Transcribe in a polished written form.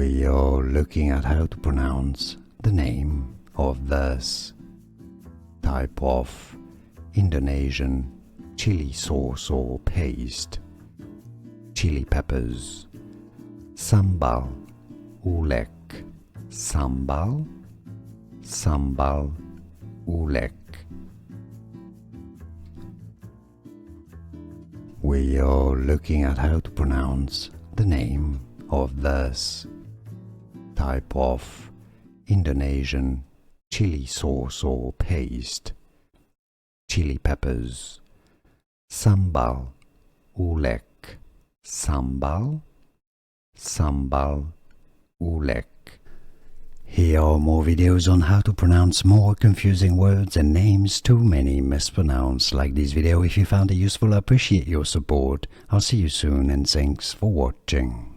We are looking at how to pronounce the name of this type of Indonesian chili sauce or paste. Chili peppers. Sambal Oelek. Sambal Oelek. We are looking at how to pronounce the name of this type of Indonesian chili sauce or paste. Chili peppers. Sambal Oelek. Sambal Oelek. Here are more videos on how to pronounce more confusing words and names too many mispronounced. Like this video if you found it useful. I appreciate your support. I'll see you soon and thanks for watching.